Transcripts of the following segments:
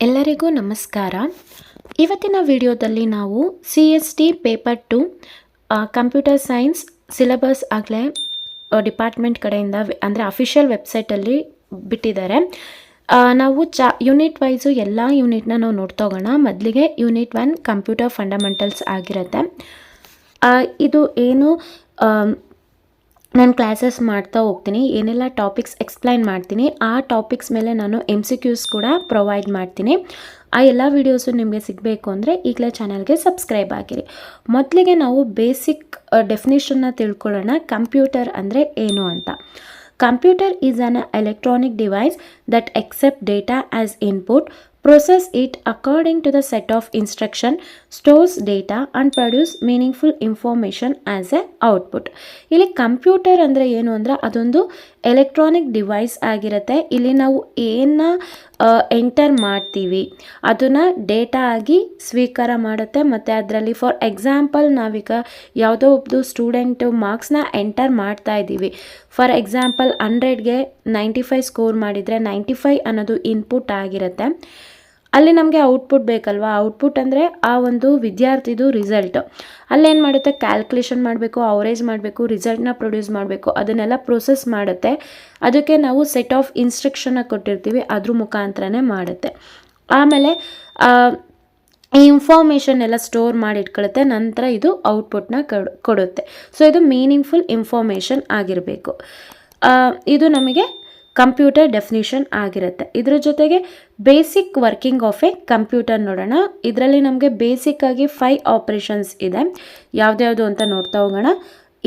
ಎಲ್ಲರಿಗೂ ನಮಸ್ಕಾರ. ಇವತ್ತಿನ ವಿಡಿಯೋದಲ್ಲಿ ನಾವು CST paper 2 computer science syllabus ಆಗಲೇ ಡಿಪಾರ್ಟ್ಮೆಂಟ್ ಕಡೆಯಿಂದ ಅಂದರೆ ಅಫಿಷಿಯಲ್ ವೆಬ್ಸೈಟಲ್ಲಿ ಬಿಟ್ಟಿದ್ದಾರೆ. ನಾವು ಯೂನಿಟ್ ವೈಸು ಎಲ್ಲ ಯೂನಿಟ್ನ ನಾವು ನೋಡ್ತಾ ಹೋಗೋಣ. ಮೊದಲಿಗೆ ಯೂನಿಟ್ 1 ಕಂಪ್ಯೂಟರ್ ಫಂಡಮೆಂಟಲ್ಸ್ ಆಗಿರುತ್ತೆ. ಇದು ಏನು ನಾನು ಕ್ಲಾಸಸ್ ಮಾಡ್ತಾ ಹೋಗ್ತೀನಿ, ಏನೆಲ್ಲ ಟಾಪಿಕ್ಸ್ ಎಕ್ಸ್ಪ್ಲೈನ್ ಮಾಡ್ತೀನಿ, ಆ ಟಾಪಿಕ್ಸ್ ಮೇಲೆ ನಾನು MCQs ಕೂಡ ಪ್ರೊವೈಡ್ ಮಾಡ್ತೀನಿ. ಆ ಎಲ್ಲ ವೀಡಿಯೋಸು ನಿಮಗೆ ಸಿಗಬೇಕು ಅಂದರೆ ಈಗಲೇ ಚಾನಲ್ಗೆ ಸಬ್ಸ್ಕ್ರೈಬ್ ಆಗಿರಿ. ಮೊದಲಿಗೆ ನಾವು ಬೇಸಿಕ್ ಡೆಫಿನಿಷನ್ನ ತಿಳ್ಕೊಳ್ಳೋಣ. ಕಂಪ್ಯೂಟರ್ ಅಂದರೆ ಏನು ಅಂತ. Computer is an electronic device that accepts data as input, process it according to the set of instruction, stores data and produce meaningful information as a output. ಇಲ್ಲಿ ಕಂಪ್ಯೂಟರ್ ಅಂದರೆ ಏನು ಅಂದರೆ ಅದೊಂದು ಎಲೆಕ್ಟ್ರಾನಿಕ್ ಡಿವೈಸ್ ಆಗಿರುತ್ತೆ. ಇಲ್ಲಿ ನಾವು ಏನ ಎಂಟರ್ ಮಾಡ್ತೀವಿ ಅದನ್ನು ಡೇಟಾ ಆಗಿ ಸ್ವೀಕಾರ ಮಾಡುತ್ತೆ. ಮತ್ತು ಅದರಲ್ಲಿ ಫಾರ್ ಎಕ್ಸಾಂಪಲ್ ನಾವೀಗ ಯಾವುದೋ ಒಬ್ಬರು ಸ್ಟೂಡೆಂಟು ಮಾರ್ಕ್ಸ್ನ ಎಂಟರ್ ಮಾಡ್ತಾ ಇದ್ದೀವಿ. ಫಾರ್ ಎಕ್ಸಾಂಪಲ್ 100ಗೆ 95 ಸ್ಕೋರ್ ಮಾಡಿದರೆ 95 ಅನ್ನೋದು ಇನ್ಪುಟ್ ಆಗಿರುತ್ತೆ. ಅಲ್ಲಿ ನಮಗೆ ಔಟ್ಪುಟ್ ಬೇಕಲ್ವಾ. ಔಟ್ಪುಟ್ ಅಂದರೆ ಆ ಒಂದು ವಿದ್ಯಾರ್ಥಿದು ರಿಸಲ್ಟ್. ಅಲ್ಲೇನು ಮಾಡುತ್ತೆ, ಕ್ಯಾಲ್ಕುಲೇಷನ್ ಮಾಡಬೇಕು, ಅವರೇಜ್ ಮಾಡಬೇಕು, ರಿಸಲ್ಟ್ನ ಪ್ರೊಡ್ಯೂಸ್ ಮಾಡಬೇಕು, ಅದನ್ನೆಲ್ಲ ಪ್ರೊಸೆಸ್ ಮಾಡುತ್ತೆ. ಅದಕ್ಕೆ ನಾವು ಸೆಟ್ ಆಫ್ ಇನ್ಸ್ಟ್ರಕ್ಷನ್ನ ಕೊಟ್ಟಿರ್ತೀವಿ, ಅದ್ರ ಮುಖಾಂತರನೇ ಮಾಡುತ್ತೆ. ಆಮೇಲೆ ಈ ಇನ್ಫಾರ್ಮೇಷನ್ ಎಲ್ಲ ಸ್ಟೋರ್ ಮಾಡಿ ಇಟ್ಕೊಳ್ಳುತ್ತೆ. ನಂತರ ಇದು ಔಟ್ಪುಟ್ನ ಕೊಡುತ್ತೆ. ಸೊ ಇದು ಮೀನಿಂಗ್ಫುಲ್ ಇನ್ಫಾರ್ಮೇಷನ್ ಆಗಿರಬೇಕು. ಇದು ನಮಗೆ ಕಂಪ್ಯೂಟರ್ ಡೆಫಿನಿಷನ್ ಆಗಿರುತ್ತೆ. ಇದ್ರ ಜೊತೆಗೆ basic working of A computer ನೋಡೋಣ. ಇದರಲ್ಲಿ ನಮಗೆ ಬೇಸಿಕ್ಕಾಗಿ 5 ಆಪ್ರೇಷನ್ಸ್ ಇದೆ. ಯಾವುದ್ಯಾವುದು ಅಂತ ನೋಡ್ತಾ ಹೋಗೋಣ.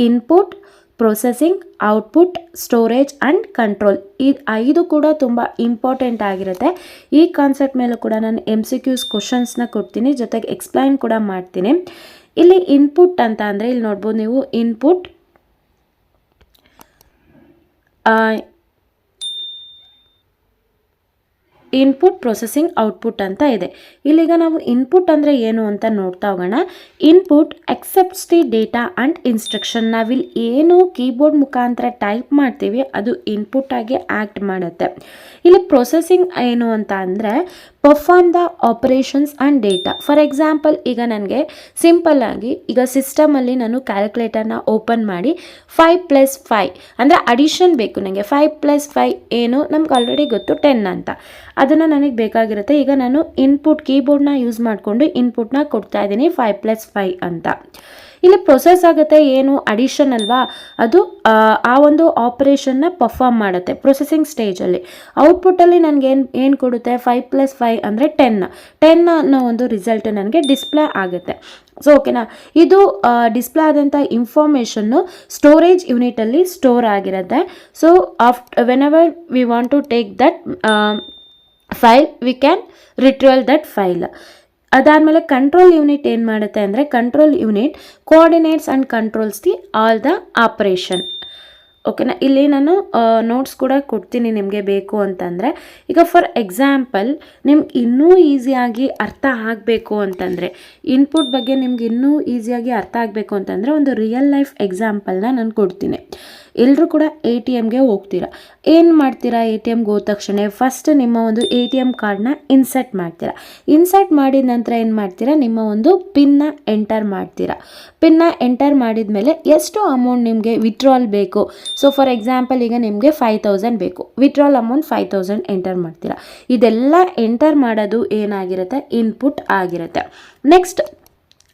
Input, processing, output, storage and control. ಈ 5 ಕೂಡ ತುಂಬ ಇಂಪಾರ್ಟೆಂಟ್ ಆಗಿರುತ್ತೆ. ಈ ಕಾನ್ಸೆಪ್ಟ್ ಮೇಲೂ ಕೂಡ ನಾನು MCQs ಕ್ವಶನ್ಸ್ನ ಕೊಡ್ತೀನಿ, ಜೊತೆಗೆ ಎಕ್ಸ್ಪ್ಲೈನ್ ಕೂಡ ಮಾಡ್ತೀನಿ. ಇಲ್ಲಿ ಇನ್ಪುಟ್ ಅಂತ ಅಂದರೆ ಇಲ್ಲಿ ನೋಡ್ಬೋದು ನೀವು, ಇನ್ಪುಟ್, ಪ್ರೊಸೆಸಿಂಗ್, ಔಟ್ಪುಟ್ ಅಂತ ಇದೆ. ಇಲ್ಲಿಗ ನಾವು ಇನ್ಪುಟ್ ಅಂದರೆ ಏನು ಅಂತ ನೋಡ್ತಾ ಹೋಗೋಣ. Input accepts the data and instruction. ನಾವಿಲ್ಲಿ ಏನು ಕೀಬೋರ್ಡ್ ಮುಖಾಂತರ ಟೈಪ್ ಮಾಡ್ತೀವಿ ಅದು ಇನ್ಪುಟ್ ಆಗಿ ಆ್ಯಕ್ಟ್ ಮಾಡುತ್ತೆ. ಇಲ್ಲಿ ಪ್ರೊಸೆಸಿಂಗ್ ಏನು ಅಂತ ಅಂದರೆ perform the operations and data. For example ಈಗ ನನಗೆ ಸಿಂಪಲ್ ಆಗಿ ಈಗ ಸಿಸ್ಟಮಲ್ಲಿ ನಾನು ಕ್ಯಾಲ್ಕುಲೇಟರ್ನ ಓಪನ್ ಮಾಡಿ 5 + 5 ಅಂದರೆ ಅಡಿಷನ್ ಬೇಕು ನನಗೆ. 5 + 5 ಏನು ನಮ್ಗೆ ಆಲ್ರೆಡಿ ಗೊತ್ತು 10 ಅಂತ. ಅದನ್ನು ನನಗೆ ಬೇಕಾಗಿರುತ್ತೆ. ಈಗ ನಾನು ಇನ್ಪುಟ್ ಕೀಬೋರ್ಡ್ನ ಯೂಸ್ ಮಾಡಿಕೊಂಡು ಇನ್ಪುಟ್ನ ಕೊಡ್ತಾ ಇದ್ದೀನಿ 5 + 5 ಅಂತ. ಇಲ್ಲಿ ಪ್ರೊಸೆಸ್ ಆಗುತ್ತೆ, ಏನು ಅಡಿಷನ್ ಅಲ್ವಾ, ಅದು ಆ ಒಂದು ಆಪರೇಷನ್ನ ಪರ್ಫಾರ್ಮ್ ಮಾಡುತ್ತೆ ಪ್ರೊಸೆಸಿಂಗ್ ಸ್ಟೇಜಲ್ಲಿ. ಔಟ್ಪುಟ್ಟಲ್ಲಿ ನನಗೆ ಏನು ಕೊಡುತ್ತೆ, 5 + 5 ಅಂದರೆ 10 ಅನ್ನೋ ಒಂದು ರಿಸಲ್ಟ್ ನನಗೆ ಡಿಸ್ಪ್ಲೇ ಆಗುತ್ತೆ. ಸೊ ಓಕೆನಾ. ಇದು ಡಿಸ್ಪ್ಲೇ ಆದಂಥ ಇನ್ಫಾರ್ಮೇಷನ್ನು ಸ್ಟೋರೇಜ್ ಯೂನಿಟಲ್ಲಿ ಸ್ಟೋರ್ ಆಗಿರುತ್ತೆ. So whenever we want to take that file we can retrieve that file. ಅದಾದಮೇಲೆ ಕಂಟ್ರೋಲ್ ಯೂನಿಟ್ ಏನು ಮಾಡುತ್ತೆ ಅಂದರೆ control unit coordinates and controls the all the operation. ಓಕೆನಾ. ಇಲ್ಲಿ ನಾನು ನೋಟ್ಸ್ ಕೂಡ ಕೊಡ್ತೀನಿ ನಿಮಗೆ ಬೇಕು ಅಂತಂದರೆ. ಈಗ ಫಾರ್ ಎಕ್ಸಾಂಪಲ್ ನಿಮ್ಗೆ ಇನ್ನೂ ಈಸಿಯಾಗಿ ಅರ್ಥ ಆಗಬೇಕು ಅಂತಂದರೆ, ಇನ್ಪುಟ್ ಬಗ್ಗೆ ನಿಮ್ಗೆ ಇನ್ನೂ ಈಸಿಯಾಗಿ ಅರ್ಥ ಆಗಬೇಕು ಅಂತಂದರೆ ಒಂದು ರಿಯಲ್ ಲೈಫ್ ಎಕ್ಸಾಂಪಲ್ನ ನಾನು ಕೊಡ್ತೀನಿ. ಎಲ್ಲರೂ ಕೂಡ ATMಗೆ ಹೋಗ್ತೀರಾ. ಏನು ಮಾಡ್ತೀರಾ, ATMಗೆ ಹೋದ ತಕ್ಷಣ ಫಸ್ಟ್ ನಿಮ್ಮ ಒಂದು ATM ಕಾರ್ಡ್ನ ಇನ್ಸರ್ಟ್ ಮಾಡ್ತೀರಾ. ಇನ್ಸರ್ಟ್ ಮಾಡಿದ ನಂತರ ಏನು ಮಾಡ್ತೀರಾ, ನಿಮ್ಮ ಒಂದು ಪಿನ್ನ ಎಂಟರ್ ಮಾಡ್ತೀರಾ. ಪಿನ್ನ ಎಂಟರ್ ಮಾಡಿದ ಮೇಲೆ ಎಷ್ಟು ಅಮೌಂಟ್ ನಿಮಗೆ ವಿತ್ಡ್ರಾಲ್ ಬೇಕು. ಸೊ ಫಾರ್ ಎಕ್ಸಾಂಪಲ್ ಈಗ ನಿಮಗೆ 5000 ಬೇಕು, ವಿತ್ಡ್ರಾಲ್ ಅಮೌಂಟ್ 5000 ಎಂಟರ್ ಮಾಡ್ತೀರಾ. ಇದೆಲ್ಲ ಎಂಟರ್ ಮಾಡೋದು ಏನಾಗಿರುತ್ತೆ, ಇನ್ಪುಟ್ ಆಗಿರುತ್ತೆ. ನೆಕ್ಸ್ಟ್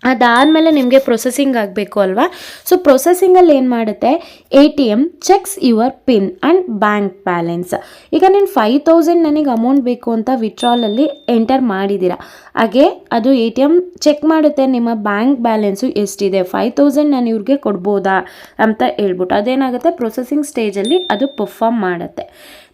ಅದಾದಮೇಲೆ ನಿಮಗೆ ಪ್ರೊಸೆಸಿಂಗ್ ಆಗಬೇಕು ಅಲ್ವಾ. ಸೊ ಪ್ರೊಸೆಸಿಂಗಲ್ಲಿ ಏನು ಮಾಡುತ್ತೆ, ATM checks your pin and bank balance. ಈಗ ನೀನು 5000 ನನಗೆ ಅಮೌಂಟ್ ಬೇಕು ಅಂತ ವಿತ್ಡ್ರಾಲಲ್ಲಿ ಎಂಟರ್ ಮಾಡಿದ್ದೀರಾ. ಹಾಗೆ ಅದು ATM ಚೆಕ್ ಮಾಡುತ್ತೆ ನಿಮ್ಮ ಬ್ಯಾಂಕ್ ಬ್ಯಾಲೆನ್ಸು ಎಷ್ಟಿದೆ, 5000 ನಾನು ಇವ್ರಿಗೆ ಕೊಡ್ಬೋದಾ ಅಂತ ಹೇಳ್ಬಿಟ್ಟು. ಅದೇನಾಗುತ್ತೆ, ಪ್ರೊಸೆಸಿಂಗ್ ಸ್ಟೇಜಲ್ಲಿ ಅದು ಪರ್ಫಾರ್ಮ್ ಮಾಡುತ್ತೆ.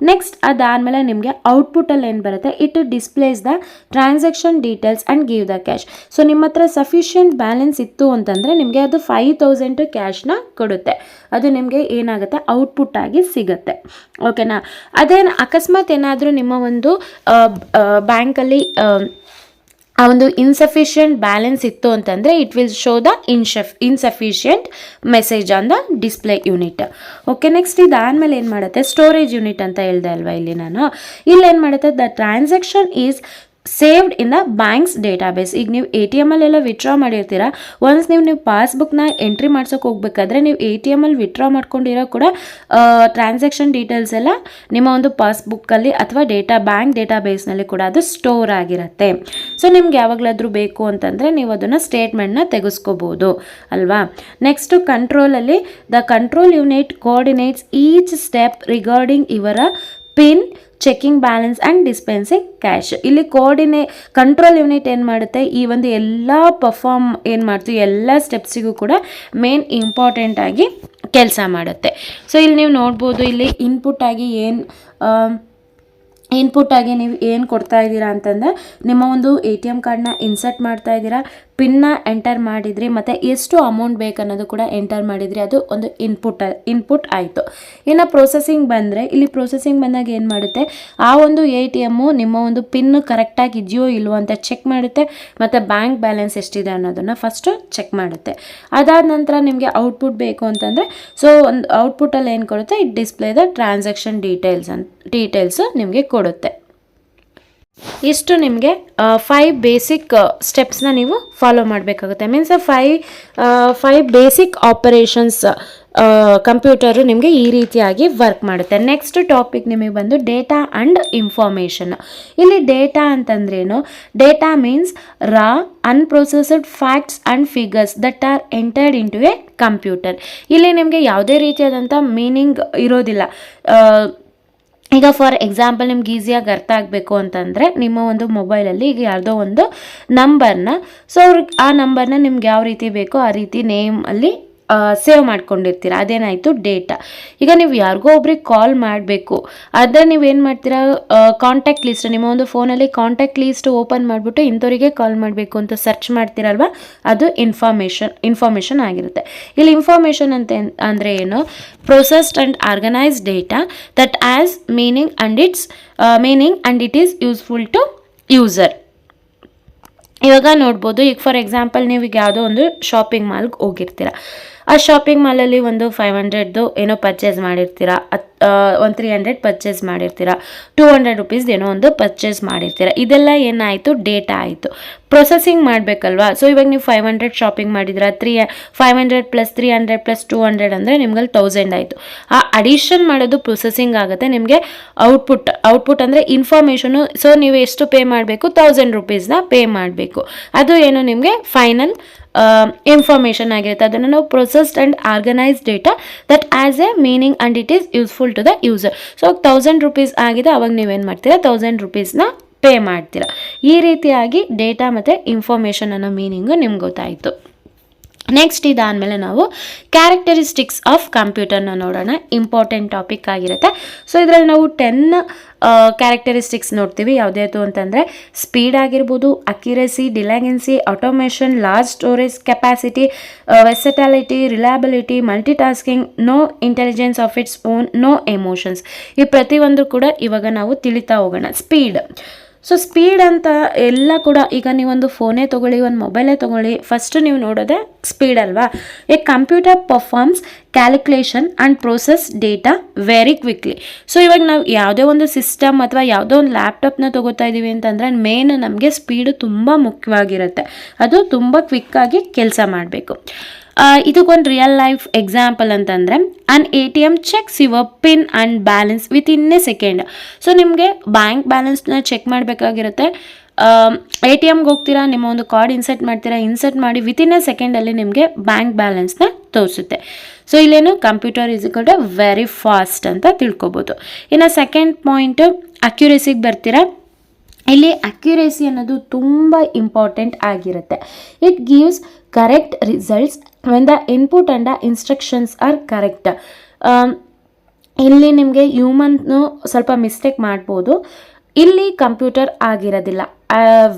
ನೆಕ್ಸ್ಟ್ ಅದಾದಮೇಲೆ ನಿಮಗೆ ಔಟ್ಪುಟ್ಟಲ್ಲಿ ಏನು ಬರುತ್ತೆ, it displays the transaction details and give the cash. So ನಿಮ್ಮ ಹತ್ರ ಸಫಿಷಿಯೆಂಟ್ ಬ್ಯಾಲೆನ್ಸ್ ಇತ್ತು ಅಂತಂದರೆ ನಿಮಗೆ ಅದು 5000 ಕ್ಯಾಶ್ನ ಕೊಡುತ್ತೆ. ಅದು ನಿಮಗೆ ಏನಾಗುತ್ತೆ, ಔಟ್ಪುಟ್ ಆಗಿ ಸಿಗುತ್ತೆ. ಓಕೆನಾ. ಅದೇನು ಅಕಸ್ಮಾತ್ ಏನಾದರೂ ನಿಮ್ಮ ಒಂದು ಬ್ಯಾಂಕಲ್ಲಿ ಆ ಒಂದು ಇನ್ಸಫಿಷಿಯೆಂಟ್ ಬ್ಯಾಲೆನ್ಸ್ ಇತ್ತು ಅಂತಂದರೆ it will show the insufficient message on the display unit. Okay. Next ಇದಾದಮೇಲೆ ಏನು ಮಾಡುತ್ತೆ, ಸ್ಟೋರೇಜ್ ಯೂನಿಟ್ ಅಂತ ಹೇಳ್ದೆ ಅಲ್ವಾ ಇಲ್ಲಿ ನಾನು. ಇಲ್ಲಿ ಏನು ಮಾಡುತ್ತೆ, the transaction is saved in the banks database. ಈಗ ನೀವು ಎ ಟಿ ಎಮಲ್ಲೆಲ್ಲ ವಿತ್ಡ್ರಾ ಮಾಡಿರ್ತೀರಾ, ಒನ್ಸ್ ನೀವು ಪಾಸ್ಬುಕ್ನ ಎಂಟ್ರಿ ಮಾಡ್ಸೋಕೆ ಹೋಗ್ಬೇಕಾದ್ರೆ ನೀವು ಎ ಟಿ ಎಮಲ್ಲಿ ವಿತ್ಡ್ರಾ ಮಾಡ್ಕೊಂಡಿರೋ ಕೂಡ ಟ್ರಾನ್ಸಾಕ್ಷನ್ ಡೀಟೇಲ್ಸ್ ಎಲ್ಲ ನಿಮ್ಮ ಒಂದು ಪಾಸ್ಬುಕ್ಕಲ್ಲಿ ಅಥವಾ ಬ್ಯಾಂಕ್ ಡೇಟಾಬೇಸ್ನಲ್ಲಿ ಕೂಡ ಅದು ಸ್ಟೋರ್ ಆಗಿರುತ್ತೆ. ಸೊ ನಿಮ್ಗೆ ಯಾವಾಗಲಾದರೂ ಬೇಕು ಅಂತಂದರೆ ನೀವು ಅದನ್ನು ಸ್ಟೇಟ್ಮೆಂಟ್ನ ತೆಗೆಸ್ಕೋಬೋದು ಅಲ್ವಾ. ನೆಕ್ಸ್ಟು ಕಂಟ್ರೋಲಲ್ಲಿ the control unit coordinates each step regarding ಇವರ PIN, checking balance and dispensing cash. ಇಲ್ಲಿ ಕಂಟ್ರೋಲ್ ಯೂನಿಟ್ ಏನು ಮಾಡುತ್ತೆ, ಈ ಒಂದು ಎಲ್ಲ ಏನು ಮಾಡ್ತೀವಿ ಎಲ್ಲ ಸ್ಟೆಪ್ಸಿಗೂ ಕೂಡ ಮೇನ್ ಇಂಪಾರ್ಟೆಂಟ್ ಆಗಿ ಕೆಲಸ ಮಾಡುತ್ತೆ. ಸೊ ಇಲ್ಲಿ ನೀವು ನೋಡ್ಬೋದು, ಇಲ್ಲಿ ಇನ್ಪುಟ್ ಆಗಿ ನೀವು ಏನು ಕೊಡ್ತಾ ಇದ್ದೀರಾ ಅಂತಂದರೆ ನಿಮ್ಮ ಒಂದು ಎ ಟಿ ಎಮ್ ಕಾರ್ಡ್ನ ಇನ್ಸರ್ಟ್ ಮಾಡ್ತಾ ಇದ್ದೀರಾ, ಪಿನ್ನ ಎಂಟರ್ ಮಾಡಿದ್ರಿ ಮತ್ತು ಎಷ್ಟು ಅಮೌಂಟ್ ಬೇಕನ್ನೋದು ಕೂಡ ಎಂಟರ್ ಮಾಡಿದ್ರಿ, ಅದು ಒಂದು ಇನ್ಪುಟ್ ಆಯಿತು. ಇನ್ನು ಪ್ರೊಸೆಸಿಂಗ್ ಬಂದರೆ ಇಲ್ಲಿ ಪ್ರೊಸೆಸಿಂಗ್ ಬಂದಾಗ ಏನು ಮಾಡುತ್ತೆ, ಆ ಒಂದು ಎ ಟಿ ಎಮ್ಮು ನಿಮ್ಮ ಒಂದು ಪಿನ್ ಕರೆಕ್ಟಾಗಿ ಇದೆಯೋ ಇಲ್ವೋ ಅಂತ ಚೆಕ್ ಮಾಡುತ್ತೆ ಮತ್ತು ಬ್ಯಾಂಕ್ ಬ್ಯಾಲೆನ್ಸ್ ಎಷ್ಟಿದೆ ಅನ್ನೋದನ್ನು ಫಸ್ಟು ಚೆಕ್ ಮಾಡುತ್ತೆ. ಅದಾದ ನಂತರ ನಿಮಗೆ ಔಟ್ಪುಟ್ ಬೇಕು ಅಂತಂದರೆ ಸೊ ಒಂದು ಔಟ್ಪುಟ್ಟಲ್ಲಿ ಏನು ಕೊಡುತ್ತೆ, it display the transaction details ನಿಮಗೆ ಕೊಡುತ್ತೆ. ಇಷ್ಟು ನಿಮಗೆ 5 ಬೇಸಿಕ್ ಸ್ಟೆಪ್ಸ್ನ ನೀವು ಫಾಲೋ ಮಾಡಬೇಕಾಗುತ್ತೆ. ಮೀನ್ಸ್ 5 ಬೇಸಿಕ್ ಆಪರೇಷನ್ಸ್ ಕಂಪ್ಯೂಟರು ನಿಮಗೆ ಈ ರೀತಿಯಾಗಿ ವರ್ಕ್ ಮಾಡುತ್ತೆ. ನೆಕ್ಸ್ಟ್ ಟಾಪಿಕ್ ನಿಮಗೆ ಬಂದು ಡೇಟಾ ಆ್ಯಂಡ್ ಇನ್ಫಾರ್ಮೇಷನ್. ಇಲ್ಲಿ ಡೇಟಾ ಅಂತಂದ್ರೇನು, data means raw unprocessed facts and figures that are entered into a computer. ಇಲ್ಲಿ ನಿಮಗೆ ಯಾವುದೇ ರೀತಿಯಾದಂಥ ಮೀನಿಂಗ್ ಇರೋದಿಲ್ಲ. ಈಗ ಫಾರ್ ಎಕ್ಸಾಂಪಲ್ ನಿಮ್ಗೆ ಈಸಿಯಾಗಿ ಅರ್ಥ ಆಗಬೇಕು ಅಂತಂದರೆ ನಿಮ್ಮ ಒಂದು ಮೊಬೈಲಲ್ಲಿ ಈಗ ಯಾವುದೋ ಒಂದು ನಂಬರ್ನ, ಸೊ ಅವ್ರಿಗೆ ಆ ನಂಬರ್ನ ನಿಮ್ಗೆ ಯಾವ ರೀತಿ ಬೇಕೋ ಆ ರೀತಿ ನೇಮಲ್ಲಿ ಸೇವ್ ಮಾಡ್ಕೊಂಡಿರ್ತೀರ, ಅದೇನಾಯಿತು ಡೇಟಾ. ಈಗ ನೀವು ಯಾರಿಗೋ ಒಬ್ರಿಗೆ ಕಾಲ್ ಮಾಡಬೇಕು, ಆದರೆ ನೀವೇನು ಮಾಡ್ತೀರಾ, ಕಾಂಟ್ಯಾಕ್ಟ್ ಲಿಸ್ಟ್, ನಿಮ್ಮ ಒಂದು ಫೋನಲ್ಲಿ ಕಾಂಟ್ಯಾಕ್ಟ್ ಲಿಸ್ಟ್ ಓಪನ್ ಮಾಡಿಬಿಟ್ಟು ಇಂಥವರಿಗೆ ಕಾಲ್ ಮಾಡಬೇಕು ಅಂತ ಸರ್ಚ್ ಮಾಡ್ತೀರಲ್ವ, ಅದು ಇನ್ಫಾರ್ಮೇಷನ್ ಆಗಿರುತ್ತೆ. ಇಲ್ಲಿ ಇನ್ಫಾರ್ಮೇಷನ್ ಅಂದರೆ ಏನು, processed and organised data that has meaning and it is useful to user. ಇವಾಗ ನೋಡ್ಬೋದು, ಈಗ ಫಾರ್ ಎಕ್ಸಾಂಪಲ್ ನೀವು ಈಗ ಯಾವುದೋ ಒಂದು ಶಾಪಿಂಗ್ ಮಾಲ್ಗೆ ಹೋಗಿರ್ತೀರ, ಆ ಶಾಪಿಂಗ್ ಮಾಲಲ್ಲಿ ಒಂದು 500 ಏನೋ ಪರ್ಚೇಸ್ ಮಾಡಿರ್ತೀರ, ಒಂದು 300 ಪರ್ಚೇಸ್ ಮಾಡಿರ್ತೀರ, 200 ರುಪೀಸ್ ಏನೋ ಒಂದು ಪರ್ಚೇಸ್ ಮಾಡಿರ್ತೀರ. ಇದೆಲ್ಲ ಏನಾಯಿತು, ಡೇಟಾ ಆಯಿತು. ಪ್ರೊಸೆಸಿಂಗ್ ಮಾಡಬೇಕಲ್ವಾ. ಸೊ ಇವಾಗ ನೀವು 500 ಶಾಪಿಂಗ್ ಮಾಡಿದ್ರ, 500 + 300 + 200 ಅಂದರೆ ನಿಮ್ಗಲ್ಲಿ 1000 ಆಯಿತು. ಆ ಅಡಿಷನ್ ಮಾಡೋದು ಪ್ರೊಸೆಸಿಂಗ್ ಆಗುತ್ತೆ. ನಿಮಗೆ ಔಟ್ಪುಟ್ ಅಂದರೆ ಇನ್ಫಾರ್ಮೇಷನು. ಸೊ ನೀವು ಎಷ್ಟು ಪೇ ಮಾಡಬೇಕು, 1000 ರುಪೀಸ್ನ ಪೇ ಮಾಡಬೇಕು. ಅದು ಏನು ನಿಮಗೆ ಫೈನಲ್ ಇನ್ಫಾರ್ಮೇಷನ್ ಆಗಿರುತ್ತೆ. ಅದನ್ನು ನಾವು processed and organised data that has a meaning and it is useful to the user. So 1000 rupees ಆಗಿದೆ, ಅವಾಗ ನೀವೇನು ಮಾಡ್ತೀರಾ, 1000 ರುಪೀಸ್ನ ಪೇ ಮಾಡ್ತೀರಾ. ಈ ರೀತಿಯಾಗಿ ಡೇಟಾ ಮತ್ತು ಇನ್ಫಾರ್ಮೇಷನ್ ಅನ್ನೋ ಮೀನಿಂಗು ನಿಮ್ಗೆ ಗೊತ್ತಾಯಿತು. ನೆಕ್ಸ್ಟ್ ಇದಾದಮೇಲೆ ನಾವು ಕ್ಯಾರೆಕ್ಟರಿಸ್ಟಿಕ್ಸ್ ಆಫ್ ಕಂಪ್ಯೂಟರ್ನ ನೋಡೋಣ. ಇಂಪಾರ್ಟೆಂಟ್ ಟಾಪಿಕ್ ಆಗಿರುತ್ತೆ. ಸೊ ಇದರಲ್ಲಿ ನಾವು 10 ಕ್ಯಾರೆಕ್ಟರಿಸ್ಟಿಕ್ಸ್ ನೋಡ್ತೀವಿ. ಯಾವುದ್ಯಾವುದು ಅಂತಂದರೆ ಸ್ಪೀಡ್ ಆಗಿರ್ಬೋದು, accuracy, diligence, automation, large storage capacity, versatility, reliability, multitasking, no intelligence of its own, no emotions. ಈ ಪ್ರತಿಯೊಂದು ಕೂಡ ಇವಾಗ ನಾವು ತಿಳಿತಾ ಹೋಗೋಣ. ಸೊ ಸ್ಪೀಡ್ ಅಂತ ಎಲ್ಲ ಕೂಡ, ಈಗ ನೀವೊಂದು ಫೋನೇ ತೊಗೊಳ್ಳಿ, ಒಂದು ಮೊಬೈಲೇ ತೊಗೊಳ್ಳಿ, ಫಸ್ಟ್ ನೀವು ನೋಡೋದೆ ಸ್ಪೀಡ್ ಅಲ್ವಾ. A computer performs calculation and process data very quickly. So ಇವಾಗ ನಾವು ಯಾವುದೇ ಒಂದು ಸಿಸ್ಟಮ್ ಅಥವಾ ಯಾವುದೋ ಒಂದು ಲ್ಯಾಪ್ಟಾಪ್ನ ತೊಗೋತಾ ಇದ್ದೀವಿ ಅಂತಂದರೆ ಮೇನ್ ನಮಗೆ ಸ್ಪೀಡು ತುಂಬ ಮುಖ್ಯವಾಗಿರುತ್ತೆ. ಅದು ತುಂಬ ಕ್ವಿಕ್ಕಾಗಿ ಕೆಲಸ ಮಾಡಬೇಕು. ಇದಕ್ಕೊಂದು ರಿಯಲ್ ಲೈಫ್ ಎಕ್ಸಾಂಪಲ್ ಅಂತಂದರೆ an ATM checks your pin and balance within a second. So ನಿಮಗೆ ಬ್ಯಾಂಕ್ ಬ್ಯಾಲೆನ್ಸ್ನ ಚೆಕ್ ಮಾಡಬೇಕಾಗಿರುತ್ತೆ. ATMಗೆ ಹೋಗ್ತೀರಾ, ನಿಮ್ಮ ಒಂದು ಕಾರ್ಡ್ ಇನ್ಸರ್ಟ್ ಮಾಡಿ ವಿತಿನ್ ಎ ಸೆಕೆಂಡಲ್ಲಿ ನಿಮಗೆ ಬ್ಯಾಂಕ್ ಬ್ಯಾಲೆನ್ಸ್ನ ತೋರಿಸುತ್ತೆ. ಸೊ ಇಲ್ಲೇನು computer is equal to very fast ಅಂತ ತಿಳ್ಕೊಬೋದು. ಇನ್ನು ಸೆಕೆಂಡ್ ಪಾಯಿಂಟು ಅಕ್ಯುರೇಸಿಗೆ ಬರ್ತೀರಾ. ಇಲ್ಲಿ ಅಕ್ಯುರೇಸಿ ಅನ್ನೋದು ತುಂಬ ಇಂಪಾರ್ಟೆಂಟ್ ಆಗಿರುತ್ತೆ. It gives correct results when the input and the instructions are correct. ಇಲ್ಲಿ ನಿಮಗೆ ಹ್ಯೂಮನ್ನು ಸ್ವಲ್ಪ ಮಿಸ್ಟೇಕ್ ಮಾಡ್ಬೋದು, ಇಲ್ಲಿ ಕಂಪ್ಯೂಟರ್ ಆಗಿರೋದಿಲ್ಲ.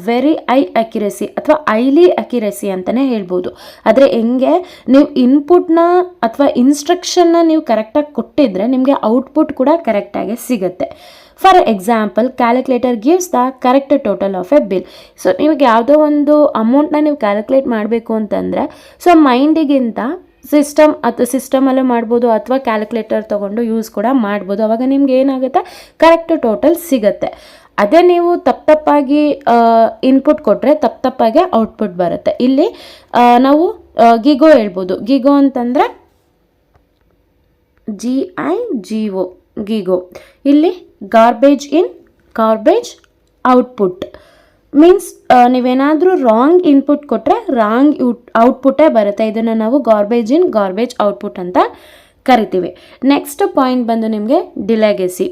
ವೆರಿ ಹೈ ಅಕ್ಯುರೇಸಿ ಅಥವಾ ಹೈಲಿ ಅಕ್ಯುರೇಸಿ ಅಂತಲೇ ಹೇಳ್ಬೋದು. ಆದರೆ ಹೆಂಗೆ ನೀವು ಇನ್ಪುಟ್ನ ಅಥವಾ ಇನ್ಸ್ಟ್ರಕ್ಷನ್ನ ನೀವು ಕರೆಕ್ಟಾಗಿ ಕೊಟ್ಟಿದ್ರೆ ನಿಮಗೆ ಔಟ್ಪುಟ್ ಕೂಡ ಕರೆಕ್ಟಾಗಿ ಸಿಗುತ್ತೆ. For example, calculator gives the correct total of A bill. So ನಿಮಗೆ ಯಾವುದೋ ಒಂದು ಅಮೌಂಟ್ನ ನೀವು ಕ್ಯಾಲ್ಕುಲೇಟ್ ಮಾಡಬೇಕು ಅಂತಂದರೆ ಸೊ ಮೈಂಡಿಗಿಂತ ಸಿಸ್ಟಮಲ್ಲೂ ಮಾಡ್ಬೋದು ಅಥವಾ ಕ್ಯಾಲ್ಕುಲೇಟರ್ ತೊಗೊಂಡು ಯೂಸ್ ಕೂಡ ಮಾಡ್ಬೋದು. ಅವಾಗ ನಿಮ್ಗೆ ಏನಾಗುತ್ತೆ, ಕರೆಕ್ಟ್ ಟೋಟಲ್ ಸಿಗುತ್ತೆ. ಅದೇ ನೀವು ತಪ್ಪಾಗಿ ಇನ್ಪುಟ್ ಕೊಟ್ಟರೆ ತಪ್ಪಾಗೆ ಔಟ್ಪುಟ್ ಬರುತ್ತೆ. ಇಲ್ಲಿ ನಾವು ಗಿಗೋ ಹೇಳ್ಬೋದು. ಗಿಗೋ ಅಂತಂದರೆ GIGO, ಗಿಗೋ. ಇಲ್ಲಿ ಗಾರ್ಬೇಜ್ ಇನ್, ಗಾರ್ಬೇಜ್ ಔಟ್ಪುಟ್ ಮೀನ್ಸ್ ನೀವೇನಾದರೂ ರಾಂಗ್ ಇನ್ಪುಟ್ ಕೊಟ್ಟರೆ ರಾಂಗ್ ಔಟ್ಪುಟ್ಟೇ ಬರುತ್ತೆ. ಇದನ್ನು ನಾವು ಗಾರ್ಬೇಜ್ ಇನ್, ಗಾರ್ಬೇಜ್ ಔಟ್ಪುಟ್ ಅಂತ ಕರಿತೀವಿ. ನೆಕ್ಸ್ಟ್ ಪಾಯಿಂಟ್ ಬಂದು ನಿಮಗೆ ಡಿಲೆಗಸಿ.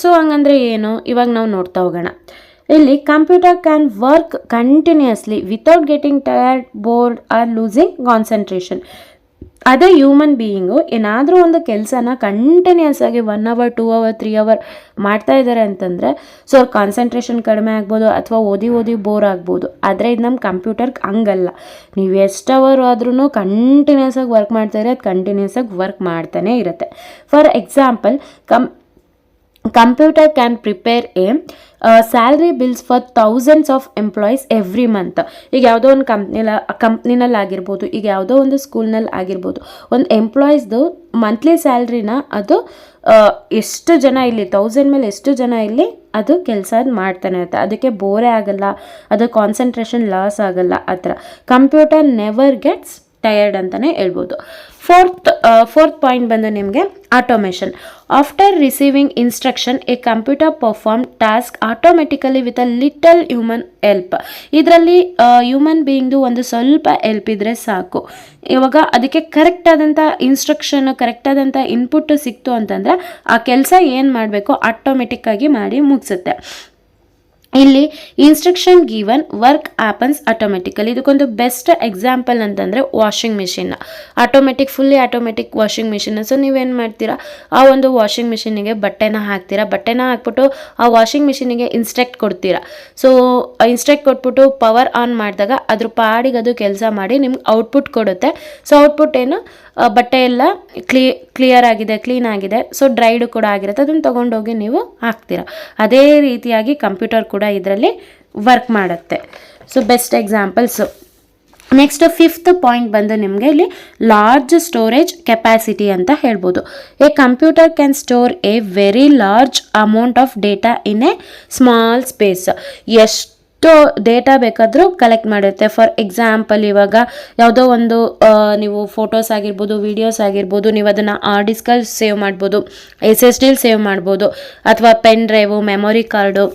ಸೊ ಹಂಗಂದ್ರೆ ಏನು, ಇವಾಗ ನಾವು ನೋಡ್ತಾ ಹೋಗೋಣ. ಇಲ್ಲಿ computer can work continuously without getting tired, board are losing concentration. ಅದೇ ಹ್ಯೂಮನ್ ಬೀಯಿಂಗು ಏನಾದರೂ ಒಂದು ಕೆಲಸನ ಕಂಟಿನ್ಯೂಸ್ ಆಗಿ 1 hour 2 hour 3 hour ಮಾಡ್ತಾ ಇದ್ದಾರೆ ಅಂತಂದರೆ ಸೊ ಅವ್ರ ಕಾನ್ಸಂಟ್ರೇಷನ್ ಕಡಿಮೆ ಆಗ್ಬೋದು ಅಥವಾ ಓದಿ ಬೋರ್ ಆಗ್ಬೋದು. ಆದರೆ ಇದು ನಮ್ಮ ಕಂಪ್ಯೂಟರ್ಗೆ ಹಂಗಲ್ಲ. ನೀವು ಎಷ್ಟು ಅವರ್ ಆದ್ರೂ ಕಂಟಿನ್ಯೂಸ್ ಆಗಿ ವರ್ಕ್ ಮಾಡ್ತಾ ಅದು ಕಂಟಿನ್ಯೂಸ್ ಆಗಿ ವರ್ಕ್ ಮಾಡ್ತಾನೆ ಇರುತ್ತೆ. For example, computer can prepare salary bills for thousands of employees every month. ಈಗ ಯಾವುದೋ ಒಂದು ಕಂಪ್ನಿನಲ್ಲಿ ಆಗಿರ್ಬೋದು, ಈಗ ಯಾವುದೋ ಒಂದು ಸ್ಕೂಲ್ನಲ್ಲಿ ಆಗಿರ್ಬೋದು, ಒಂದು ಎಂಪ್ಲಾಯೀಸ್ದು ಮಂತ್ಲಿ ಸ್ಯಾಲ್ರಿನ ಅದು ಎಷ್ಟು ಜನ ಇಲ್ಲಿ 1000 ಮೇಲೆ ಎಷ್ಟು ಜನ ಇಲ್ಲಿ ಅದು ಕೆಲಸ ಮಾಡ್ತಾನೆ ಇರುತ್ತೆ. ಅದಕ್ಕೆ ಬೋರೇ ಆಗಲ್ಲ, ಅದು ಕಾನ್ಸಂಟ್ರೇಷನ್ ಲಾಸ್ ಆಗಲ್ಲ. ಆ ಥರ ಕಂಪ್ಯೂಟರ್ ನೆವರ್ ಗೆಟ್ಸ್ ಟಯರ್ಡ್ ಅಂತಲೇ ಹೇಳ್ಬೋದು. ಫೋರ್ತ್ ಪಾಯಿಂಟ್ ಬಂದು ನಿಮಗೆ automation. After receiving instruction a computer perform task automatically with a little human help. ಇದರಲ್ಲಿ ಹ್ಯೂಮನ್ ಬೀಯಿಂಗ್ದು ಒಂದು ಸ್ವಲ್ಪ ಹೆಲ್ಪ್ ಇದ್ದರೆ ಸಾಕು. ಇವಾಗ ಅದಕ್ಕೆ ಕರೆಕ್ಟ್ ಆದಂಥ ಇನ್ಸ್ಟ್ರಕ್ಷನ್, ಕರೆಕ್ಟ್ ಆದಂಥ ಇನ್ಪುಟ್ ಸಿಕ್ತು ಅಂತಂದರೆ ಆ ಕೆಲಸ ಏನು ಮಾಡಬೇಕೋ ಆಟೋಮೆಟಿಕ್ ಆಗಿ ಮಾಡಿ ಮುಗಿಸುತ್ತೆ. ಇಲ್ಲಿ ಇನ್ಸ್ಟ್ರಕ್ಷನ್ ಗಿವನ್ ವರ್ಕ್ ಆಪನ್ಸ್ ಆಟೋಮೆಟಿಕಲಿ. ಇದಕ್ಕೊಂದು ಬೆಸ್ಟ್ ಎಕ್ಸಾಂಪಲ್ ಅಂತಂದರೆ washing machine. Fully automatic washing machine. So ನೀವೇನು ಮಾಡ್ತೀರಾ, ಆ ಒಂದು ವಾಷಿಂಗ್ ಮಿಷಿನಿಗೆ ಬಟ್ಟೆನ ಹಾಕ್ತೀರಾ, ಬಟ್ಟೆನ ಹಾಕ್ಬಿಟ್ಟು ಆ ವಾಷಿಂಗ್ ಮಿಷಿನಿಗೆ ಇನ್ಸ್ಟ್ರಕ್ಟ್ ಕೊಡ್ತೀರಾ. ಸೊ ಇನ್ಸ್ಟ್ರಕ್ಟ್ ಕೊಟ್ಬಿಟ್ಟು ಪವರ್ ಆನ್ ಮಾಡಿದಾಗ ಅದ್ರ ಪಾಡಿಗೆ ಅದು ಕೆಲಸ ಮಾಡಿ ನಿಮ್ಗೆ ಔಟ್ಪುಟ್ ಕೊಡುತ್ತೆ. ಸೊ ಔಟ್ಪುಟ್ ಏನು, ಬಟ್ಟೆ ಎಲ್ಲ ಕ್ಲಿಯರ್ ಆಗಿದೆ, ಕ್ಲೀನ್ ಆಗಿದೆ, ಸೊ ಡ್ರೈಡು ಕೂಡ ಆಗಿರುತ್ತೆ, ಅದನ್ನು ತೊಗೊಂಡೋಗಿ ನೀವು ಹಾಕ್ತೀರಾ. ಅದೇ ರೀತಿಯಾಗಿ ಕಂಪ್ಯೂಟರ್ ಕೂಡ ಇದರಲ್ಲಿ ವರ್ಕ್ ಮಾಡುತ್ತೆ. So best examples. Next 5th point ಬಂದು ನಿಮಗೆ ಇಲ್ಲಿ ಲಾರ್ಜ್ ಸ್ಟೋರೇಜ್ ಕೆಪಾಸಿಟಿ ಅಂತ ಹೇಳ್ಬೋದು. A computer can store A very large amount of data in a small space. ಎಷ್ಟು ಡೇಟಾ ಬೇಕಾದರೂ ಕಲೆಕ್ಟ್ ಮಾಡುತ್ತೆ. ಫಾರ್ ಎಕ್ಸಾಂಪಲ್, ಇವಾಗ ಯಾವುದೋ ಒಂದು ನೀವು ಫೋಟೋಸ್ ಆಗಿರ್ಬೋದು, ವಿಡಿಯೋಸ್ ಆಗಿರ್ಬೋದು, ನೀವು ಅದನ್ನು ಡಿಸ್ಕಲ್ಲಿ ಸೇವ್ ಮಾಡ್ಬೋದು, SSD ಸೇವ್ ಮಾಡ್ಬೋದು, ಅಥವಾ ಪೆನ್ ಡ್ರೈವು, ಮೆಮೊರಿ ಕಾರ್ಡು,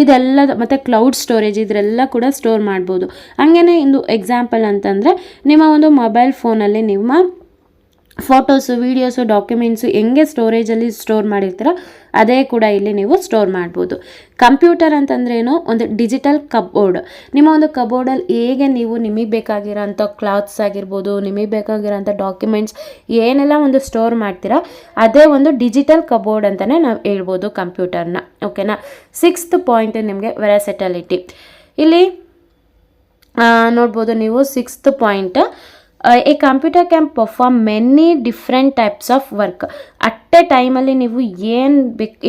ಇದೆಲ್ಲ ಮತ್ತು ಕ್ಲೌಡ್ ಸ್ಟೋರೇಜ್ ಇದರೆಲ್ಲ ಕೂಡ ಸ್ಟೋರ್ ಮಾಡ್ಬೋದು. ಹಾಗೇನೆ ಇಂದು ಎಕ್ಸಾಂಪಲ್ ಅಂತಂದರೆ ನಿಮ್ಮ ಒಂದು ಮೊಬೈಲ್ ಫೋನಲ್ಲಿ ನಿಮ್ಮ ಫೋಟೋಸು, ವೀಡಿಯೋಸು, ಡಾಕ್ಯುಮೆಂಟ್ಸು ಹೆಂಗೆ ಸ್ಟೋರೇಜಲ್ಲಿ ಸ್ಟೋರ್ ಮಾಡಿರ್ತೀರೋ ಅದೇ ಕೂಡ ಇಲ್ಲಿ ನೀವು ಸ್ಟೋರ್ ಮಾಡ್ಬೋದು. ಕಂಪ್ಯೂಟರ್ ಅಂತಂದ್ರೇನು, ಒಂದು ಡಿಜಿಟಲ್ ಕಬೋರ್ಡ್. ನಿಮ್ಮ ಒಂದು ಕಬೋರ್ಡಲ್ಲಿ ಹೇಗೆ ನೀವು ನಿಮಗೆ ಬೇಕಾಗಿರೋಂಥ ಕ್ಲಾತ್ಸ್ ಆಗಿರ್ಬೋದು, ನಿಮಗೆ ಬೇಕಾಗಿರೋಂಥ ಡಾಕ್ಯುಮೆಂಟ್ಸ್ ಏನೆಲ್ಲ ಒಂದು ಸ್ಟೋರ್ ಮಾಡ್ತೀರಾ ಅದೇ ಒಂದು ಡಿಜಿಟಲ್ ಕಬೋರ್ಡ್ ಅಂತಲೇ ನಾವು ಹೇಳ್ಬೋದು ಕಂಪ್ಯೂಟರ್ನ. ಓಕೆನಾ. 6th ಪಾಯಿಂಟ್ ನಿಮಗೆ ವೆರಾಸೆಟಲಿಟಿ. ಇಲ್ಲಿ ನೋಡ್ಬೋದು ನೀವು 6th point, a computer can perform many different types of work. At a ಟೈಮಲ್ಲಿ ನೀವು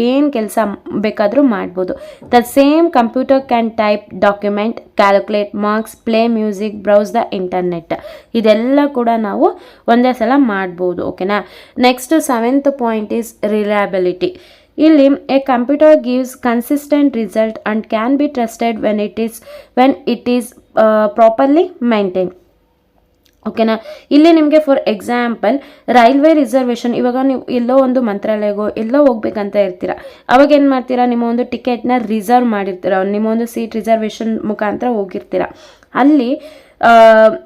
ಏನು ಕೆಲಸ ಬೇಕಾದರೂ ಮಾಡ್ಬೋದು. The same computer can type document, calculate marks, play music, browse the internet. ಇದೆಲ್ಲ ಕೂಡ ನಾವು ಒಂದೇ ಸಲ ಮಾಡ್ಬೋದು. ಓಕೆನಾ. Next 7th point is reliability. ಇಲ್ಲಿ a computer gives consistent result and can be trusted when it is properly maintain. ಓಕೆನಾ. ಇಲ್ಲಿ ನಿಮಗೆ ಫಾರ್ ಎಕ್ಸಾಂಪಲ್ ರೈಲ್ವೆ ರಿಸರ್ವೇಷನ್, ಇವಾಗ ನೀವು ಎಲ್ಲೋ ಒಂದು ಮಂತ್ರಾಲಯಗೋ ಎಲ್ಲೋ ಹೋಗ್ಬೇಕಂತ ಇರ್ತೀರ, ಅವಾಗ ಏನು ಮಾಡ್ತೀರಾ, ನಿಮ್ಮ ಒಂದು ಟಿಕೆಟ್ನ ರಿಸರ್ವ್ ಮಾಡಿರ್ತೀರ, ನಿಮ್ಮ ಒಂದು ಸೀಟ್ ರಿಸರ್ವೇಷನ್ ಮುಖಾಂತರ ಹೋಗಿರ್ತೀರ. ಅಲ್ಲಿ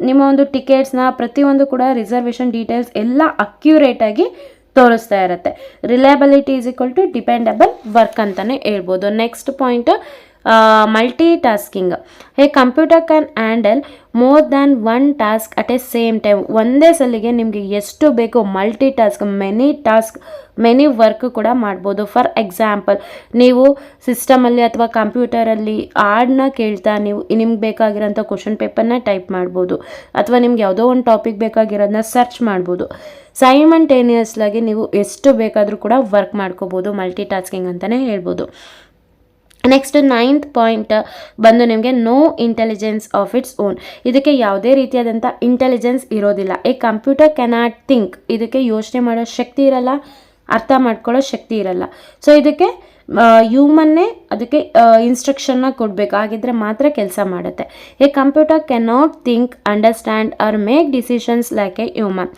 ನಿಮ್ಮ ಒಂದು ಟಿಕೆಟ್ಸ್ನ ಪ್ರತಿಯೊಂದು ಕೂಡ ರಿಸರ್ವೇಷನ್ ಡೀಟೇಲ್ಸ್ ಎಲ್ಲ ಅಕ್ಯುರೇಟಾಗಿ ತೋರಿಸ್ತಾ ಇರುತ್ತೆ. Reliability is equal to dependable work ಅಂತಲೇ ಹೇಳ್ಬೋದು. Next point multitasking. A computer can handle more than one task at a same time. ಒಂದೇ ಸಲಿಗೆ ನಿಮಗೆ ಎಷ್ಟು ಬೇಕೋ ಮಲ್ಟಿ ಟಾಸ್ಕ್, ಮೆನಿ ವರ್ಕ್ ಕೂಡ ಮಾಡ್ಬೋದು. ಫಾರ್ ಎಕ್ಸಾಂಪಲ್, ನೀವು ಸಿಸ್ಟಮಲ್ಲಿ ಅಥವಾ ಕಂಪ್ಯೂಟರಲ್ಲಿ ಹಾಡನ್ನ ಕೇಳ್ತಾ ನೀವು ನಿಮ್ಗೆ ಬೇಕಾಗಿರೋಂಥ ಕ್ವಶನ್ ಪೇಪರ್ನ ಟೈಪ್ ಮಾಡ್ಬೋದು, ಅಥವಾ ನಿಮ್ಗೆ ಯಾವುದೋ ಒಂದು ಟಾಪಿಕ್ ಬೇಕಾಗಿರೋದನ್ನ ಸರ್ಚ್ ಮಾಡ್ಬೋದು. ಸೈಮಲ್ಟೇನಿಯಸ್ಲಾಗಿ ನೀವು ಎಷ್ಟು ಬೇಕಾದರೂ ಕೂಡ ವರ್ಕ್ ಮಾಡ್ಕೋಬೋದು. ಮಲ್ಟಿ ಟಾಸ್ಕಿಂಗ್ ಅಂತಲೇ ಹೇಳ್ಬೋದು. ನೆಕ್ಸ್ಟ್ 9th ಪಾಯಿಂಟ್ ಬಂದು ನಿಮಗೆ no intelligence of its own. ಇದಕ್ಕೆ ಯಾವುದೇ ರೀತಿಯಾದಂಥ ಇಂಟೆಲಿಜೆನ್ಸ್ ಇರೋದಿಲ್ಲ. A computer cannot think. ಇದಕ್ಕೆ ಯೋಚನೆ ಮಾಡೋ ಶಕ್ತಿ ಇರಲ್ಲ, ಅರ್ಥ ಮಾಡ್ಕೊಳ್ಳೋ ಶಕ್ತಿ ಇರಲ್ಲ. ಸೊ ಇದಕ್ಕೆ ಹ್ಯೂಮನ್ನೇ ಅದಕ್ಕೆ ಇನ್ಸ್ಟ್ರಕ್ಷನ್ನ ಕೊಡಬೇಕು, ಆಗಿದ್ರೆ ಮಾತ್ರ ಕೆಲಸ ಮಾಡುತ್ತೆ. A computer can not think, understand or make decisions like a human.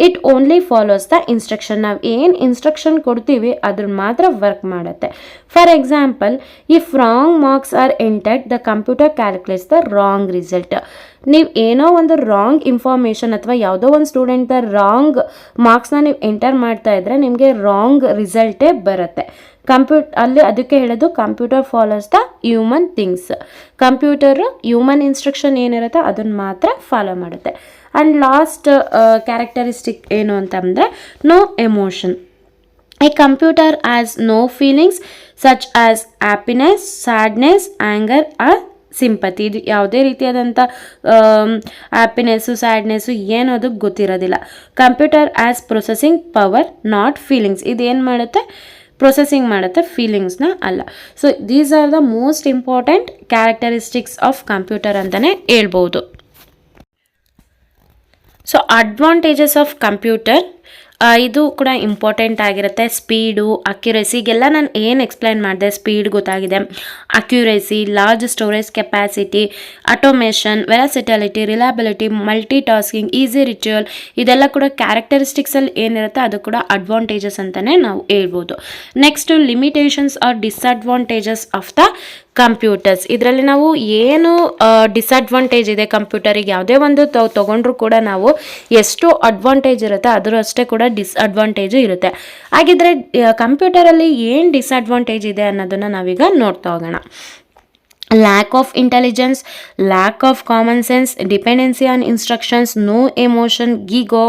It only follows the instruction. ನಾವು ಏನು ಇನ್ಸ್ಟ್ರಕ್ಷನ್ ಕೊಡ್ತೀವಿ ಅದ್ರ ಮಾತ್ರ ವರ್ಕ್ ಮಾಡುತ್ತೆ. For example, if wrong marks are entered, the computer calculates the wrong result. ನೀವು ಏನೋ ಒಂದು wrong information ಅಥವಾ ಯಾವುದೋ ಒಂದು ಸ್ಟೂಡೆಂಟ್ ರಾಂಗ್ ಮಾರ್ಕ್ಸ್ನ ನೀವು ಎಂಟರ್ ಮಾಡ್ತಾ ಇದ್ರೆ ನಿಮಗೆ ರಾಂಗ್ ರಿಸಲ್ಟೇ ಬರುತ್ತೆ. ಅಲ್ಲಿ ಅದಕ್ಕೆ ಹೇಳೋದು computer follows the human things. Computer human instruction ಏನಿರುತ್ತೆ ಅದನ್ನು ಮಾತ್ರ ಫಾಲೋ ಮಾಡುತ್ತೆ. ಆ್ಯಂಡ್ ಲಾಸ್ಟ್ ಕ್ಯಾರೆಕ್ಟರಿಸ್ಟಿಕ್ ಏನು ಅಂತಂದರೆ no emotion. A computer has no feelings such as happiness, sadness, anger or sympathy. ಇದು ಯಾವುದೇ ರೀತಿಯಾದಂಥ ಹ್ಯಾಪಿನೆಸ್ಸು, ಸ್ಯಾಡ್ನೆಸ್ಸು ಏನು ಅದಕ್ಕೆ ಗೊತ್ತಿರೋದಿಲ್ಲ. Computer has processing power, not feelings. ಇದೇನು ಮಾಡುತ್ತೆ? ಪ್ರೊಸೆಸಿಂಗ್ ಮಾಡುತ್ತೆ, ಫೀಲಿಂಗ್ಸ್ನ ಅಲ್ಲ. So these are the most important characteristics of computer ಅಂತಲೇ ಹೇಳ್ಬೋದು. ಸೊ ಅಡ್ವಾಂಟೇಜಸ್ ಆಫ್ ಕಂಪ್ಯೂಟರ್ ಇದು ಕೂಡ ಇಂಪಾರ್ಟೆಂಟ್ ಆಗಿರುತ್ತೆ. ಸ್ಪೀಡು, ಅಕ್ಯುರೇಸಿಗೆಲ್ಲ ನಾನು ಏನು ಎಕ್ಸ್ಪ್ಲೈನ್ ಮಾಡಿದೆ, ಸ್ಪೀಡ್ ಗೊತ್ತಾಗಿದೆ, accuracy, large storage capacity, automation, versatility, reliability, multitasking, easy retrieval, ಇದೆಲ್ಲ ಕೂಡ ಕ್ಯಾರೆಕ್ಟರಿಸ್ಟಿಕ್ಸಲ್ಲಿ ಏನಿರುತ್ತೆ ಅದು ಕೂಡ ಅಡ್ವಾಂಟೇಜಸ್ ಅಂತಲೇ ನಾವು ಹೇಳ್ಬೋದು. Next limitations or disadvantages of the computers. ಇದರಲ್ಲಿ ನಾವು ಏನು ಡಿಸ್ಅಡ್ವಾಂಟೇಜ್ ಇದೆ ಕಂಪ್ಯೂಟರಿಗೆ, ಯಾವುದೇ ಒಂದು ತೊಗೊಂಡ್ರೂ ಕೂಡ ನಾವು ಎಷ್ಟು ಅಡ್ವಾಂಟೇಜ್ ಇರುತ್ತೆ ಅದರ ಅಷ್ಟೇ ಕೂಡ ಡಿಸ್ಅಡ್ವಾಂಟೇಜು ಇರುತ್ತೆ. ಹಾಗಿದ್ರೆ ಕಂಪ್ಯೂಟರಲ್ಲಿ ಏನು ಡಿಸ್ಅಡ್ವಾಂಟೇಜ್ ಇದೆ ಅನ್ನೋದನ್ನು ನಾವೀಗ ನೋಡ್ತಾ ಹೋಗೋಣ. Lack of intelligence, lack of common sense, dependency on instructions, no emotion, ಗೀಗೋ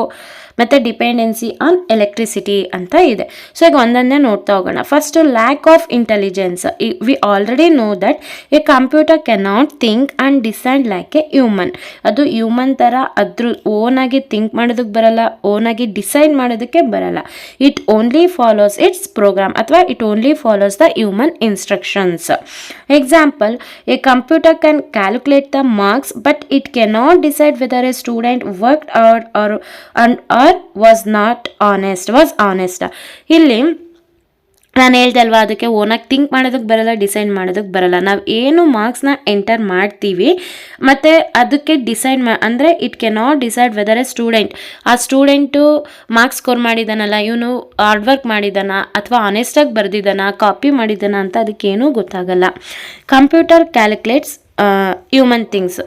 ಮತ್ತು ಡಿಪೆಂಡೆನ್ಸಿ ಆನ್ ಎಲೆಕ್ಟ್ರಿಸಿಟಿ ಅಂತ ಇದೆ. ಸೊ ಈಗ ಒಂದೊಂದೇ ನೋಡ್ತಾ ಹೋಗೋಣ. First lac of intelligence. V already know that A computer can not think and decide like a human. ಅದು human ಥರ ಅದ್ರ ಓನಾಗಿ ಥಿಂಕ್ ಮಾಡೋದಕ್ಕೆ ಬರಲ್ಲ, ಓನಾಗಿ ಡಿಸೈಡ್ ಮಾಡೋದಕ್ಕೆ ಬರಲ್ಲ. It only follows its program ಅಥವಾ it only follows the human instructions. Example, a computer can calculate the marks but it cannot decide whether a student worked or was honest. ಇಲ್ಲಿ ನಾನು ಹೇಳ್ದೆ ಅಲ್ವಾ, ಅದಕ್ಕೆ ಓನಾಗಿ ಥಿಂಕ್ ಮಾಡೋದಕ್ಕೆ ಬರಲ್ಲ, ಡಿಸೈಡ್ ಮಾಡೋದಕ್ಕೆ ಬರಲ್ಲ. ನಾವು ಏನು ಮಾರ್ಕ್ಸ್ನ ಎಂಟರ್ ಮಾಡ್ತೀವಿ ಮತ್ತು ಅದಕ್ಕೆ ಡಿಸೈಡ್ ಅಂದರೆ it cannot decide whether a student, ಆ ಸ್ಟೂಡೆಂಟು ಮಾರ್ಕ್ಸ್ ಸ್ಕೋರ್ ಮಾಡಿದ್ದಾನಲ್ಲ, ಇವನು ಹಾರ್ಡ್ ವರ್ಕ್ ಮಾಡಿದ್ದಾನ ಅಥವಾ ಆನೆಸ್ಟಾಗಿ ಬರೆದಿದ್ದಾನ, ಕಾಪಿ ಮಾಡಿದ್ದಾನ ಅಂತ ಅದಕ್ಕೇನೂ ಗೊತ್ತಾಗಲ್ಲ. Computer calculates human things.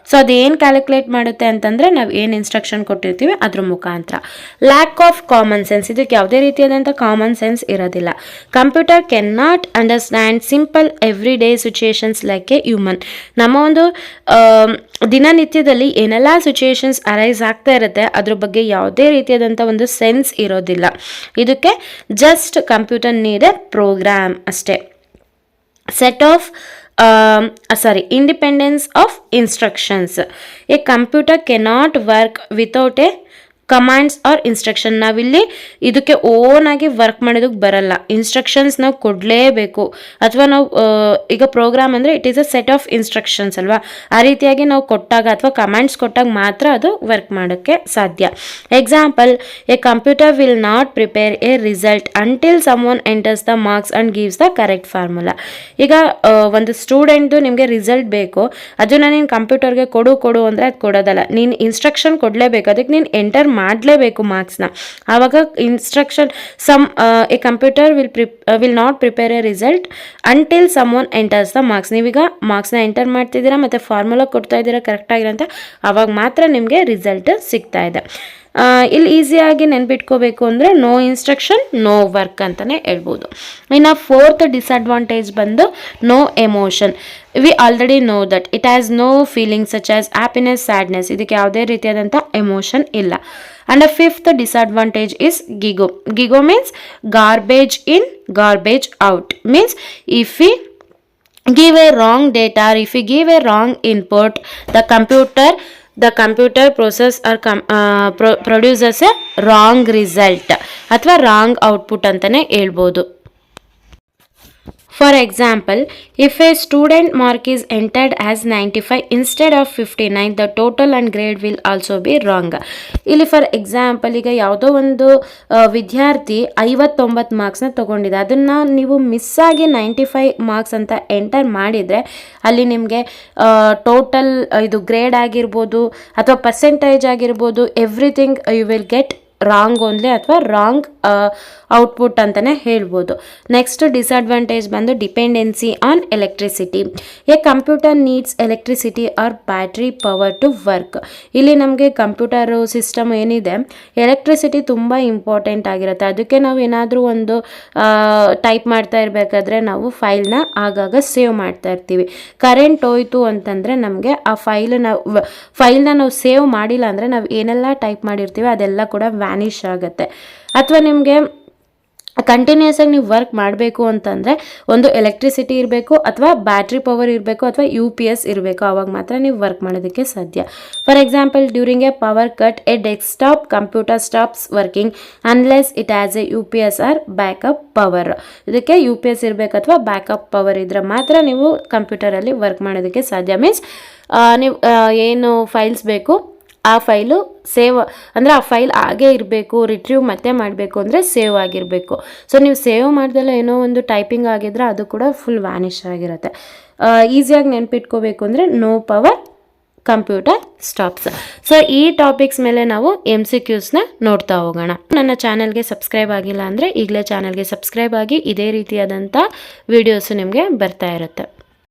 So ಅದೇನು ಕ್ಯಾಲ್ಕುಲೇಟ್ ಮಾಡುತ್ತೆ ಅಂತಂದರೆ ನಾವು ಏನು ಇನ್ಸ್ಟ್ರಕ್ಷನ್ ಕೊಟ್ಟಿರ್ತೀವಿ ಅದ್ರ ಮುಖಾಂತರ. Lack of common sense. ಇದಕ್ಕೆ ಯಾವುದೇ ರೀತಿಯಾದಂಥ ಕಾಮನ್ ಸೆನ್ಸ್ ಇರೋದಿಲ್ಲ. Computer can not understand simple everyday situations like a human. ನಮ್ಮ ಒಂದು ದಿನನಿತ್ಯದಲ್ಲಿ ಏನೆಲ್ಲ ಸಿಚುಯೇಷನ್ಸ್ ಅರೈಸ್ ಆಗ್ತಾ ಇರುತ್ತೆ ಅದ್ರ ಬಗ್ಗೆ ಯಾವುದೇ ರೀತಿಯಾದಂಥ ಒಂದು ಸೆನ್ಸ್ ಇರೋದಿಲ್ಲ. ಇದಕ್ಕೆ just computer need a program ಅಷ್ಟೇ. Independence of instructions. A computer cannot work without a commands or instruction. ನಾವಿಲ್ಲಿ ಇದಕ್ಕೆ ಓನಾಗಿ ವರ್ಕ್ ಮಾಡೋದಕ್ಕೆ ಬರಲ್ಲ, ಇನ್ಸ್ಟ್ರಕ್ಷನ್ಸ್ ನಾವು ಕೊಡಲೇಬೇಕು. ಅಥವಾ ನಾವು ಈಗ ಪ್ರೋಗ್ರಾಮ್ ಅಂದರೆ it is a set of instructions ಅಲ್ವಾ, ಆ ರೀತಿಯಾಗಿ ನಾವು ಕೊಟ್ಟಾಗ ಅಥವಾ ಕಮಾಂಡ್ಸ್ ಕೊಟ್ಟಾಗ ಮಾತ್ರ ಅದು ವರ್ಕ್ ಮಾಡೋಕ್ಕೆ ಸಾಧ್ಯ. Example, a computer will not prepare a result until someone enters the marks and gives the correct formula. ಈಗ ಒಂದು ಸ್ಟೂಡೆಂಟ್ದು ನಿಮಗೆ ರಿಸಲ್ಟ್ ಬೇಕು, ಅದನ್ನು ನೀನು ಕಂಪ್ಯೂಟರ್ಗೆ ಕೊಡು ಅಂದರೆ ಅದು ಕೊಡೋದಲ್ಲ, ನೀನು ಇನ್ಸ್ಟ್ರಕ್ಷನ್ ಕೊಡಲೇಬೇಕು, ಅದಕ್ಕೆ ನೀನು ಎಂಟರ್ ಮಾಡಲೇಬೇಕು ಮಾರ್ಕ್ಸ್ನ. ಆವಾಗ instruction a computer will not prepare a result until someone enters the marks. ನೀವೀಗ ಮಾರ್ಕ್ಸ್ನ ಎಂಟರ್ ಮಾಡ್ತಿದ್ದೀರಾ ಮತ್ತು ಫಾರ್ಮುಲಾ ಕೊಡ್ತಾ ಇದ್ದೀರಾ ಕರೆಕ್ಟಾಗಿರೋಂಥ, ಆವಾಗ ಮಾತ್ರ ನಿಮಗೆ ರಿಸಲ್ಟ್ ಸಿಗ್ತಾ ಇದೆ. ಇಲ್ಲಿ ಈಸಿಯಾಗಿ ನೆನ್ಪಿಟ್ಕೋಬೇಕು ಅಂದರೆ ನೋ ಇನ್ಸ್ಟ್ರಕ್ಷನ್ ನೋ ವರ್ಕ್ ಅಂತಲೇ ಹೇಳ್ಬೋದು. ಇನ್ನು ಫೋರ್ತ್ ಡಿಸ್ಅಡ್ವಾಂಟೇಜ್ ಬಂದು no emotion. We already know that it has no feelings such as happiness, sadness. ಇದಕ್ಕೆ ಯಾವುದೇ ರೀತಿಯಾದಂಥ ಎಮೋಷನ್ ಇಲ್ಲ. And the fifth disadvantage is gigo. Gigo means garbage in, garbage out. Means if we give a wrong data or if we give a wrong input, the computer process or produces a wrong result ಅಥವಾ wrong output ಅಂತಾನೆ ಹೇಳ್ಬೋದು. For example, if A student mark is entered as 95 instead of 59, the total and grade will also be wrong. ಇಲ್ಲಿ for example, ಈಗ ಯಾವುದೋ ಒಂದು ವಿದ್ಯಾರ್ಥಿ 59 ಮಾರ್ಕ್ಸ್ನ ತೊಗೊಂಡಿದೆ, ಅದನ್ನು ನೀವು ಮಿಸ್ ಆಗಿ 95 ಮಾರ್ಕ್ಸ್ ಅಂತ ಎಂಟರ್ ಮಾಡಿದರೆ ಅಲ್ಲಿ ನಿಮಗೆ ಟೋಟಲ್ ಇದು ಗ್ರೇಡ್ ಆಗಿರ್ಬೋದು ಅಥವಾ ಪರ್ಸೆಂಟೇಜ್ ಆಗಿರ್ಬೋದು, everything you will get wrong only ಅಥವಾ ರಾಂಗ್ ಔಟ್ಪುಟ್ ಅಂತಲೇ ಹೇಳ್ಬೋದು. ನೆಕ್ಸ್ಟ್ ಡಿಸಡ್ವಾಂಟೇಜ್ ಬಂದು dependency on electricity. A computer needs electricity or battery power to work. ಇಲ್ಲಿ ನಮಗೆ ಕಂಪ್ಯೂಟರು ಸಿಸ್ಟಮ್ ಏನಿದೆ, ಎಲೆಕ್ಟ್ರಿಸಿಟಿ ತುಂಬ ಇಂಪಾರ್ಟೆಂಟ್ ಆಗಿರುತ್ತೆ. ಅದಕ್ಕೆ ನಾವು ಏನಾದರೂ ಒಂದು ಟೈಪ್ ಮಾಡ್ತಾ ಇರಬೇಕಾದ್ರೆ ನಾವು ಫೈಲ್ನ ಆಗಾಗ ಸೇವ್ ಮಾಡ್ತಾ ಇರ್ತೀವಿ. ಕರೆಂಟ್ ಹೋಯ್ತು ಅಂತಂದರೆ ನಮಗೆ ಆ ಫೈಲ್ನ ನಾವು ಸೇವ್ ಮಾಡಿಲ್ಲ ಅಂದರೆ ನಾವು ಏನೆಲ್ಲ ಟೈಪ್ ಮಾಡಿರ್ತೀವಿ ಅದೆಲ್ಲ ಕೂಡ ವ್ಯಾನಿಷ್ ಆಗುತ್ತೆ. ಅಥವಾ ನಿಮಗೆ ಕಂಟಿನ್ಯೂಸ್ ಆಗಿ ನೀವು ವರ್ಕ್ ಮಾಡಬೇಕು ಅಂತಂದರೆ ಒಂದು ಎಲೆಕ್ಟ್ರಿಸಿಟಿ ಇರಬೇಕು ಅಥವಾ ಬ್ಯಾಟ್ರಿ ಪವರ್ ಇರಬೇಕು ಅಥವಾ UPS ಇರಬೇಕು, ಆವಾಗ ಮಾತ್ರ ನೀವು ವರ್ಕ್ ಮಾಡೋದಕ್ಕೆ ಸಾಧ್ಯ. For example, during a power cut a desktop computer stops working unless it has a UPS or backup power. ಇದಕ್ಕೆ UPS ಇರಬೇಕು ಅಥವಾ ಬ್ಯಾಕಪ್ ಪವರ್ ಇದ್ದರೆ ಮಾತ್ರ ನೀವು ಕಂಪ್ಯೂಟರಲ್ಲಿ ವರ್ಕ್ ಮಾಡೋದಕ್ಕೆ ಸಾಧ್ಯ. ಮೀನ್ಸ್ ನೀವು ಏನು ಫೈಲ್ಸ್ ಬೇಕು ಆ ಫೈಲು ಸೇವ್ ಅಂದರೆ ಆ ಫೈಲ್ ಹಾಗೇ ಇರಬೇಕು, ರಿಟ್ರೀವ್ ಮತ್ತೆ ಮಾಡಬೇಕು ಅಂದರೆ ಸೇವ್ ಆಗಿರಬೇಕು. ಸೊ ನೀವು ಸೇವ್ ಮಾಡ್ದಲ್ಲ ಏನೋ ಒಂದು ಟೈಪಿಂಗ್ ಆಗಿದ್ರೆ ಅದು ಕೂಡ ಫುಲ್ ವ್ಯಾನಿಷ್ ಆಗಿರುತ್ತೆ. ಈಸಿಯಾಗಿ ನೆನ್ಪಿಟ್ಕೋಬೇಕು ಅಂದರೆ no power computer stops. So ಈ ಟಾಪಿಕ್ಸ್ ಮೇಲೆ ನಾವು MCQsನ ನೋಡ್ತಾ ಹೋಗೋಣ. ನನ್ನ ಚಾನಲ್ಗೆ ಸಬ್ಸ್ಕ್ರೈಬ್ ಆಗಿಲ್ಲ ಅಂದರೆ ಈಗಲೇ ಚಾನಲ್ಗೆ ಸಬ್ಸ್ಕ್ರೈಬ್ ಆಗಿ, ಇದೇ ರೀತಿಯಾದಂಥ ವಿಡಿಯೋಸು ನಿಮಗೆ ಬರ್ತಾ ಇರುತ್ತೆ.